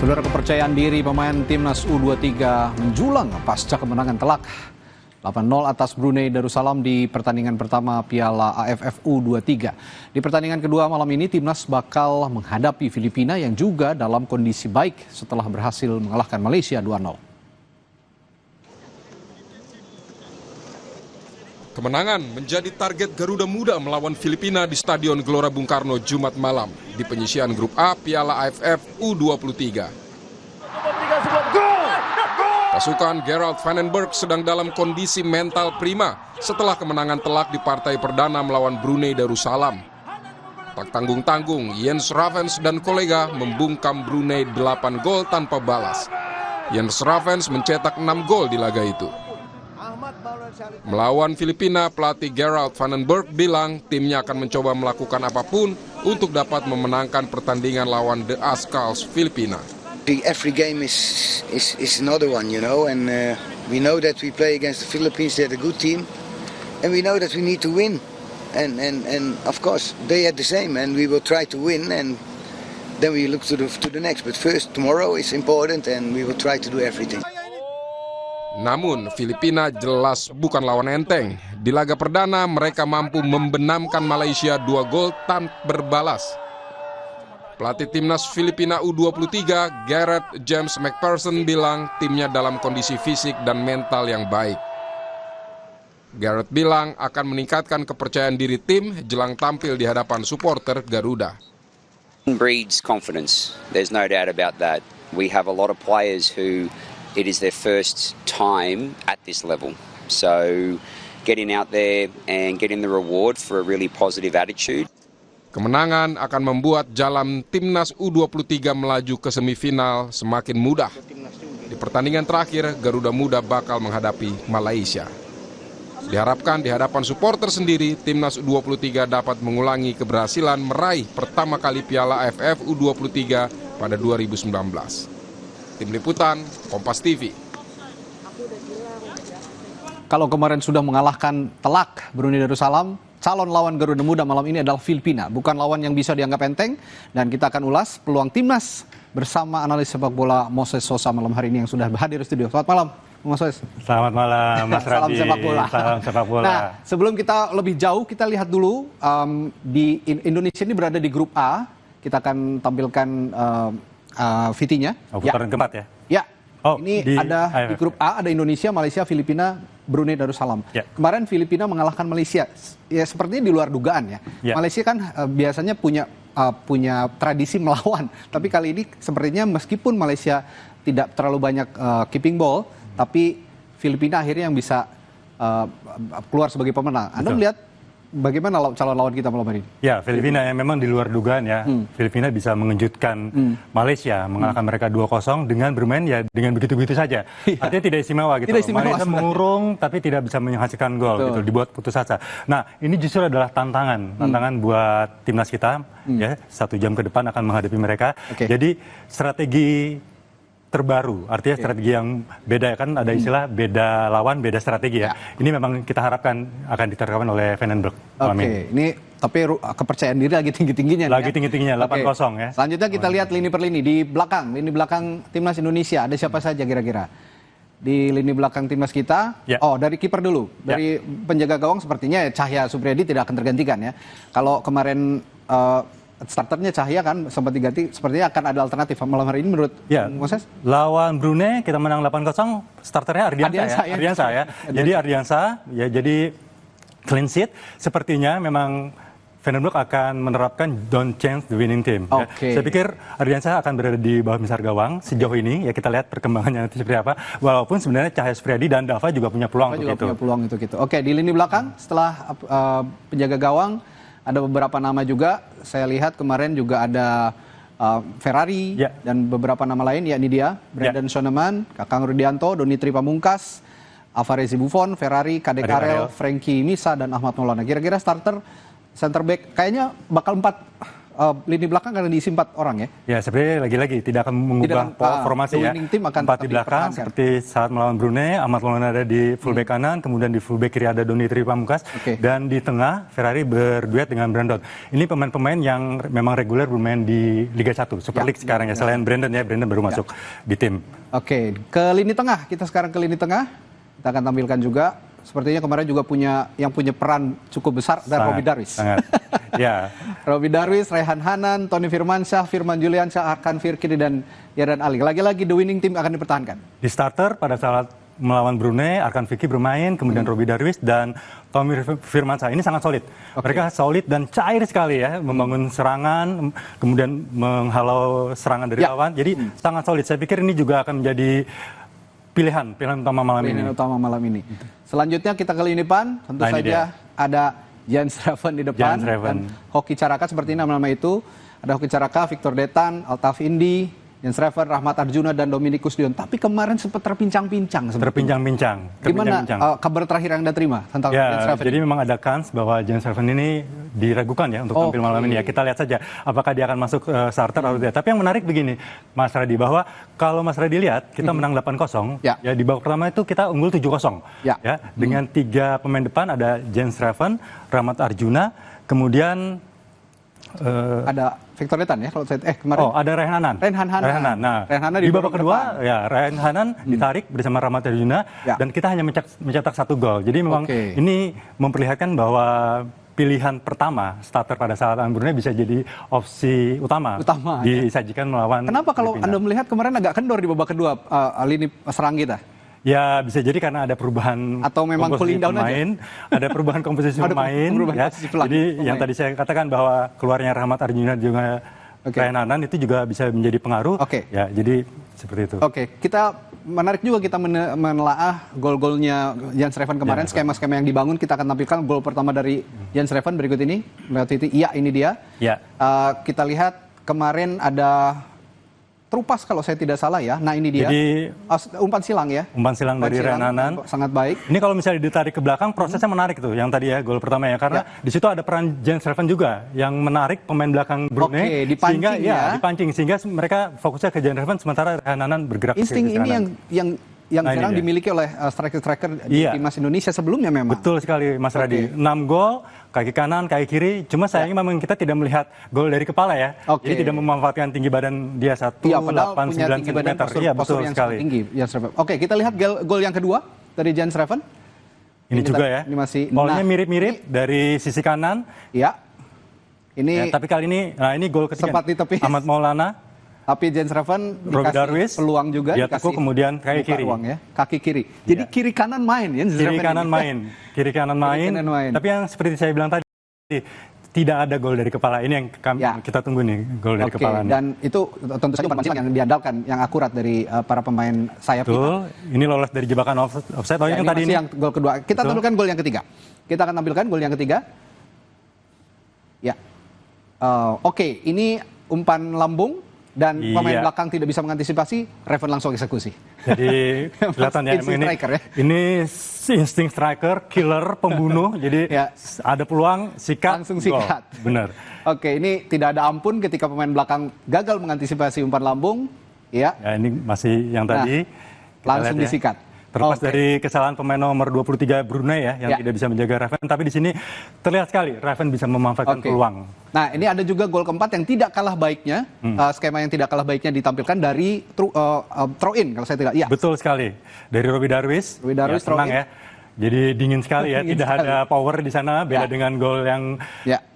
Saudara, kepercayaan diri pemain timnas U23 menjulang pasca kemenangan telak 8-0 atas Brunei Darussalam di pertandingan pertama Piala AFF U23. Di pertandingan kedua malam ini timnas bakal menghadapi Filipina yang juga dalam kondisi baik setelah berhasil mengalahkan Malaysia 2-0. Kemenangan menjadi target Garuda Muda melawan Filipina di Stadion Gelora Bung Karno Jumat malam di penyisihan Grup A Piala AFF U23. Pasukan Gerald Vandenberg sedang dalam kondisi mental prima setelah kemenangan telak di partai perdana melawan Brunei Darussalam. Tak tanggung-tanggung, Jens Ravens dan kolega membungkam Brunei 8 gol tanpa balas. Jens Ravens mencetak 6 gol di laga itu. Melawan Filipina, pelatih Gerald Vandenberg bilang timnya akan mencoba melakukan apapun untuk dapat memenangkan pertandingan lawan The Ascals Filipina. Every game is another one, you know, and we know that we play against the Philippines. They're a good team, and we know that we need to win, and of course they had the same, and we will try to win, and then we look to the next. But first, tomorrow is important, and we will try to do everything. Namun, Filipina jelas bukan lawan enteng. Di laga perdana, mereka mampu membenamkan Malaysia 2 gol tanpa berbalas. Pelatih timnas Filipina U23, Gareth James McPherson bilang timnya dalam kondisi fisik dan mental yang baik. Gareth bilang akan meningkatkan kepercayaan diri tim jelang tampil di hadapan supporter Garuda. Breeds confidence. There's no doubt about that. We have a lot of players who it is their first time at this level. So getting out there and getting the reward for a really positive attitude. Kemenangan akan membuat jalan timnas U23 melaju ke semifinal semakin mudah. Di pertandingan terakhir, Garuda Muda bakal menghadapi Malaysia. Diharapkan di hadapan supporter sendiri, timnas U23 dapat mengulangi keberhasilan meraih pertama kali Piala AFF U23 pada 2019. Tim Liputan, Kompas TV. Kalau kemarin sudah mengalahkan telak Brunei Darussalam, calon lawan Garuda Muda malam ini adalah Filipina. Bukan lawan yang bisa dianggap enteng, dan kita akan ulas peluang timnas bersama analis sepak bola Moses Sosa malam hari ini yang sudah hadir di studio. Selamat malam, Moses. Selamat malam, Mas Radhi. Salam sepak bola. Salam sepak bola. Nah, sebelum kita lebih jauh, kita lihat dulu di Indonesia ini berada di grup A. Kita akan tampilkan VT-nya. Putaran keempat ya? Ya. Oh, ini ada di grup A, ada Indonesia, Malaysia, Filipina, Brunei Darussalam. Ya. Kemarin Filipina mengalahkan Malaysia. Ya sepertinya di luar dugaan ya. Ya. Malaysia kan biasanya punya tradisi melawan. Tapi kali ini sepertinya meskipun Malaysia tidak terlalu banyak keeping ball, tapi Filipina akhirnya yang bisa keluar sebagai pemenang. Anda melihat bagaimana calon lawan kita malam hari ini? Ya, Filipina yang memang di luar dugaan ya. Filipina bisa mengejutkan Malaysia, mengalahkan mereka 2-0 dengan bermain ya dengan begitu-begitu saja. Artinya tidak istimewa gitu. Tidak istimewa, Malaysia mengurung tapi tidak bisa menghasilkan gol gitu, dibuat putus asa. Nah, ini justru adalah tantangan buat timnas kita ya. 1 jam ke depan akan menghadapi mereka. Jadi strategi terbaru, artinya strategi yang beda kan, ada istilah beda lawan, beda strategi ya. Ini memang kita harapkan akan diterapkan oleh Vandenberg. Ini tapi kepercayaan diri lagi tinggi-tingginya. Lagi tinggi-tingginya, 8-0 ya. Selanjutnya kita lihat lini per lini. Lini belakang timnas Indonesia, ada siapa saja kira-kira? Di lini belakang timnas kita, dari kiper dulu. Dari penjaga gawang sepertinya Cahya Supriyadi tidak akan tergantikan ya. Kalau kemarin starternya Cahya kan sempat diganti, sepertinya akan ada alternatif malam hari ini menurut Moses? Lawan Brunei kita menang 8-0, starternya Ardiansa ya. Jadi Ardiansa ya, jadi clean sheet. Sepertinya memang Vandenberg akan menerapkan don't change the winning team. Ya. Saya pikir Ardiansa akan berada di bawah misar gawang sejauh ini. Ya kita lihat perkembangannya nanti seperti apa. Walaupun sebenarnya Cahya Supriyadi dan Dava juga punya peluang untuk itu. Oke, di lini belakang setelah penjaga gawang ada beberapa nama juga. Saya lihat kemarin juga ada Ferrari dan beberapa nama lain, yakni dia Brandon Shoneman, Kakang Rudianto, Doni Tri Pamungkas, Alvarez Buffon, Ferrari, Kadek Arel, Frankie Misa, dan Ahmad Maulana. Kira-kira starter center back kayaknya bakal 4 lini belakang akan diisi 4 orang ya? Ya, sebenarnya lagi-lagi tidak akan mengubah formasi ya. Tim akan 4 di belakang seperti saat melawan Brunei, Ahmad Maulana ada di fullback kanan, kemudian di fullback kiri ada Doni Tri Pamungkas, dan di tengah Ferrari berduet dengan Brandon. Ini pemain-pemain yang memang reguler bermain di Liga 1, Super League sekarang ya. Selain Brandon ya, Brandon baru masuk di tim. Oke, ke lini tengah, kita sekarang ke lini tengah, kita akan tampilkan juga. Sepertinya kemarin juga punya peran cukup besar dari Robby Darwish. Sangat. Ya. Robby Darwish, Rehan Hanan, Tony Firmansyah, Firman Juliansyah, Arkan Firkiri dan Yardan Ali. Lagi-lagi the winning team akan dipertahankan. Di starter pada saat melawan Brunei, Arkan Fikri bermain, kemudian Robby Darwish dan Tommy Firmansyah. Ini sangat solid. Mereka solid dan cair sekali ya, membangun serangan, kemudian menghalau serangan dari lawan. Jadi sangat solid. Saya pikir ini juga akan menjadi pilihan utama malam ini. Selanjutnya kita ke lini depan, tentu saja ada Jan Schreven di depan dan Hoki Caraka seperti nama-nama itu. Ada Hoki Caraka, Victor Detan, Altaf Indi, Jan Schreven, Rahmat Arjuna dan Dominikus Dion. Tapi kemarin sempat terpincang-pincang. Gimana kabar terakhir yang Anda terima tentang Jan Schreven? Jadi memang ada kans bahwa Jan Schreven ini diragukan ya untuk tampil malam ini ya. Kita lihat saja apakah dia akan masuk starter atau tidak. Tapi yang menarik begini, Mas Radi, bahwa kalau Mas Radi lihat kita menang 8-0, ya di babak pertama itu kita unggul 7-0. Ya. Dengan 3 pemain depan ada Jan Schreven, Rahmat Arjuna, kemudian ada Victor Detan ya kalau saya kemarin. Ada Rehan Hanan. Nah, Rehan Hanan di babak kedua ya Rehan Hanan ditarik bersama Rahmat Arjuna dan kita hanya mencetak 1 gol. Jadi memang ini memperlihatkan bahwa pilihan pertama starter pada saat Brunei bisa jadi opsi utama disajikan melawan. Kenapa kalau Anda melihat kemarin agak kendor di babak kedua lini serang kita? Ya bisa jadi karena ada perubahan atau memang cooling down pemain, ada perubahan komposisi pemain. Ya. Jadi yang tadi saya katakan bahwa keluarnya Rahmat Arjuna juga Rehan Hanan itu juga bisa menjadi pengaruh. Ya, jadi seperti itu. Kita menarik juga kita menelaah gol-golnya Jan Schreven kemarin, skema-skema yang dibangun. Kita akan tampilkan gol pertama dari Jan Schreven berikut ini. Ini dia. Kita lihat kemarin ada terupas kalau saya tidak salah ya. Nah ini dia. Jadi umpan silang ya. Umpan silang dari Rehan Hanan. Sangat baik. Ini kalau misalnya ditarik ke belakang prosesnya menarik tuh yang tadi ya gol pertama ya karena di situ ada peran Jan Schreven juga yang menarik pemain belakang Brunei dipancing dipancing sehingga mereka fokusnya ke Jan Schreven sementara Rehan Hanan bergerak insting ke ini yang jarang dimiliki oleh striker-striker di timnas Indonesia sebelumnya memang. Betul sekali Mas Radi. 6 gol, kaki kanan, kaki kiri. Cuma sayangnya memang kita tidak melihat gol dari kepala ya. Jadi tidak memanfaatkan tinggi badan dia 189 cm. Iya betul sekali. Tinggi, kita lihat gol yang kedua dari Jan Schreven. Ini juga ya. Ini masih bolanya mirip-mirip dari sisi kanan. Iya. Ini tapi kali ini ini gol ketiga. Sempat ditepis. Ahmad Maulana. Tapi Jan Schreven dikasih peluang juga, dia tekuk kemudian kaki kiri. Kaki kiri. Jadi kiri kanan main ya. Kiri kanan main. Tapi yang seperti saya bilang tadi, tidak ada gol dari kepala. Ini yang kita tunggu nih, gol dari kepala. Dan itu tentu saja umpan silang yang diandalkan, yang akurat dari para pemain sayap kita. Ini lolos dari jebakan offside. Yang tadi ini yang gol kedua. Kita tampilkan gol yang ketiga. Kita akan tampilkan gol yang ketiga. Ya. Ini umpan lambung. Dan pemain belakang tidak bisa mengantisipasi, Reven langsung eksekusi. Jadi kelihatan ya, ini insting striker, killer, pembunuh. Jadi ada peluang, sikat, langsung sikat. Benar. Ini tidak ada ampun ketika pemain belakang gagal mengantisipasi umpan lambung. Ya, ini masih yang tadi. Langsung disikat. Terlepas dari kesalahan pemain nomor 23 Brunei ya, yang tidak bisa menjaga Reven. Tapi di sini terlihat sekali Reven bisa memanfaatkan peluang. Nah ini ada juga gol keempat yang tidak kalah baiknya, skema yang tidak kalah baiknya ditampilkan dari throw in kalau saya tidak. Betul sekali, dari Robby Darwish. Tenang ya. Jadi dingin sekali ya, tidak ada power di sana, beda dengan gol yang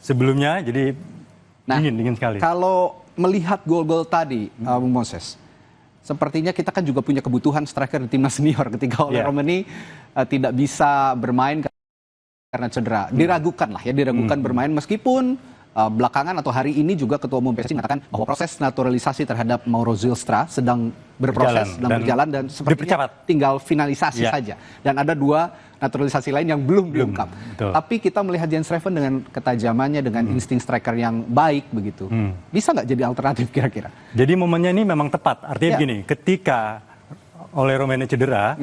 sebelumnya. Jadi dingin sekali. Kalau melihat gol-gol tadi, Bung Moses, sepertinya kita kan juga punya kebutuhan striker di timnas senior ketika oleh Romani tidak bisa bermain karena cedera. Diragukan bermain meskipun belakangan atau hari ini juga Ketua Umum PSSI mengatakan bahwa proses naturalisasi terhadap Mauro Zylstra sedang berjalan dan sepertinya tinggal finalisasi saja. Dan ada 2 naturalisasi lain yang belum diungkap. Tapi kita melihat Jan Schreven dengan ketajamannya, dengan insting striker yang baik begitu. Bisa nggak jadi alternatif kira-kira? Jadi momennya ini memang tepat. Artinya begini, ketika oleh Romania cedera,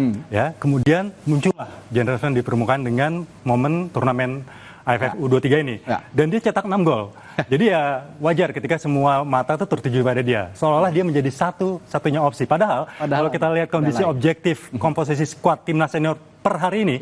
kemudian muncullah Jan Schreven di permukaan dengan momen turnamen AFF U23 ini. Dan dia cetak 6 gol. Jadi ya wajar ketika semua mata tuh tertuju pada dia. Seolah-olah dia menjadi satu-satunya opsi. Padahal kalau kita lihat kondisi objektif komposisi skuad timnas senior per hari ini,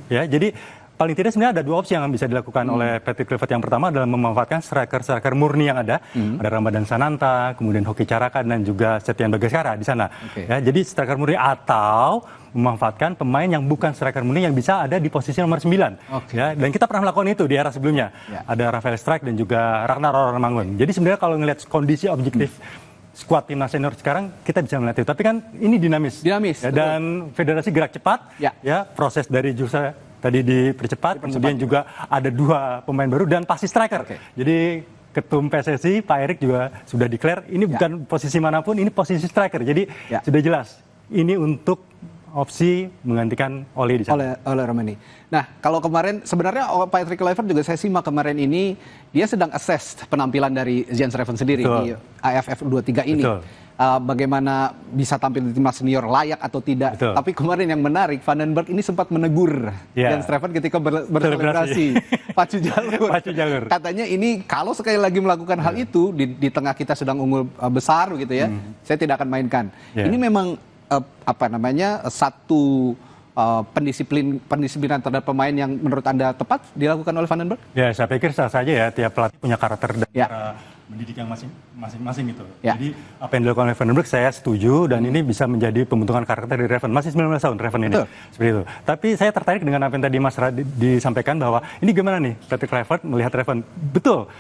jadi paling tidak sebenarnya ada 2 opsi yang bisa dilakukan oleh Patrick Kluivert. Yang pertama adalah memanfaatkan striker-striker murni yang ada. Ada Ramadan Sananta, kemudian Hoki Caraka, dan juga Septian Bagaskara di sana. Ya, jadi striker murni, atau memanfaatkan pemain yang bukan striker murni yang bisa ada di posisi nomor 9. Ya, dan kita pernah melakukan itu di era sebelumnya. Ada Rafael Strijk dan juga Ragnar Ormangun. Jadi sebenarnya kalau ngelihat kondisi objektif skuad timnas senior sekarang, kita bisa melihat itu. Tapi kan ini dinamis. Ya, dan federasi gerak cepat. Ya, proses dari Jusa tadi dipercepat, kemudian juga ada 2 pemain baru dan pasti striker. Jadi Ketum PSSI Pak Erik juga sudah declare ini bukan posisi manapun, ini posisi striker. Jadi sudah jelas ini untuk opsi menggantikan Oli di sana. Oleh Romani. Nah, kalau kemarin sebenarnya Patrick Kluivert juga saya simak kemarin ini dia sedang assess penampilan dari Jens Reven sendiri di AFF 23 ini. Bagaimana bisa tampil di timnas senior, layak atau tidak. Tapi kemarin yang menarik, Van den Berg ini sempat menegur Jens Reven ketika berselebrasi pacu jalur. Katanya ini kalau sekali lagi melakukan hal itu di tengah kita sedang unggul besar gitu ya, saya tidak akan mainkan. Ini memang satu pendisiplinan terhadap pemain yang menurut Anda tepat dilakukan oleh Van den Berg? Ya, saya pikir sah saja ya, tiap pelatih punya karakter dan mendidik yang masing-masing gitu. Jadi apa yang dilakukan oleh Van den Berg saya setuju, dan ini bisa menjadi pembentukan karakter dari Reven. Masih 19 tahun Reven ini. Seperti itu. Tapi saya tertarik dengan apa yang tadi Mas Radi disampaikan, bahwa ini gimana nih Patrick Kluivert melihat Reven. Betul.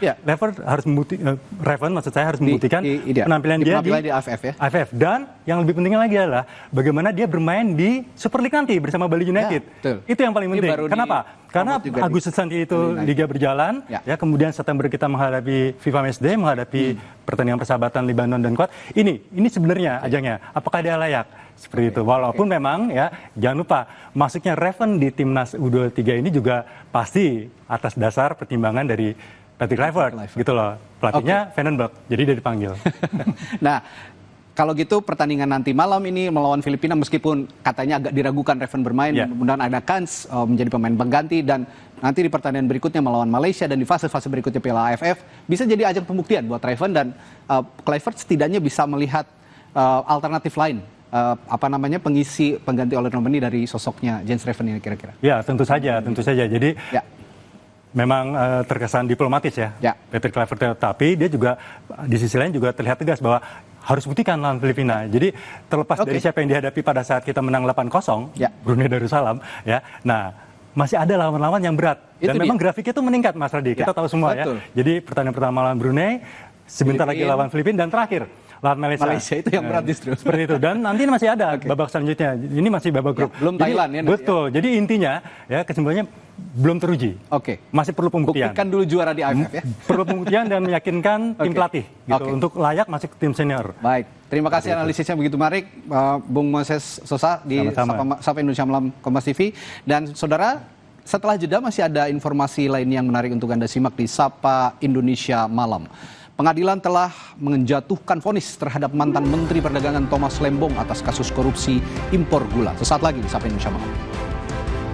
Reven maksud saya harus membuktikan penampilan dia di AFF. Dan yang lebih pentingnya lagi adalah bagaimana dia bermain di Super League nanti bersama Bali United. Itu yang paling penting. Kenapa? Karena Agustus nanti itu Liga berjalan, kemudian September kita menghadapi FIFA Matchday, menghadapi pertandingan persahabatan Libanon dan Kuwait. Ini sebenarnya ajangnya. Apakah dia layak? Seperti itu. Walaupun memang jangan lupa masuknya Reven di timnas U23 ini juga pasti atas dasar pertimbangan dari Patrick Kluivert, gitu loh. Pelatihnya Van den Berg, jadi dia dipanggil. Nah, kalau gitu pertandingan nanti malam ini melawan Filipina, meskipun katanya agak diragukan Reven bermain, mudah-mudahan ada kans menjadi pemain pengganti, dan nanti di pertandingan berikutnya melawan Malaysia dan di fase-fase berikutnya Piala AFF bisa jadi ajang pembuktian buat Reven, dan Kluivert setidaknya bisa melihat alternatif lain, pengisi pengganti oleh Romani dari sosoknya Jens Reven ini kira-kira. Ya, tentu saja. Jadi memang terkesan diplomatis ya. Patrick Kluivert, tapi dia juga di sisi lain juga terlihat tegas bahwa harus buktikan lawan Filipina. Jadi terlepas dari siapa yang dihadapi pada saat kita menang 8-0, Brunei Darussalam, nah masih ada lawan-lawan yang berat. Dan memang grafiknya itu meningkat, Mas Radi. Kita tahu semua ya. Jadi pertandingan pertama lawan Brunei, sebentar lagi lawan Filipina, dan terakhir lawan Malaysia itu yang berat justru. Seperti itu. Dan nanti masih ada babak selanjutnya. Ini masih babak grup. Belum Thailand ya. Betul. Jadi intinya kesimpulannya belum teruji. Masih perlu pembuktian. Buktikan dulu juara di AFF ya. Perlu pembuktian dan meyakinkan tim pelatih gitu untuk layak masuk tim senior. Baik. Terima kasih analisisnya begitu menarik, Bung Moses Sosa di Sapa Indonesia Malam Kompas TV. Dan saudara, setelah jeda masih ada informasi lain yang menarik untuk Anda simak di Sapa Indonesia Malam. Pengadilan telah menjatuhkan vonis terhadap mantan Menteri Perdagangan Thomas Lembong atas kasus korupsi impor gula. Sesaat lagi di Sapa Indonesia Malam.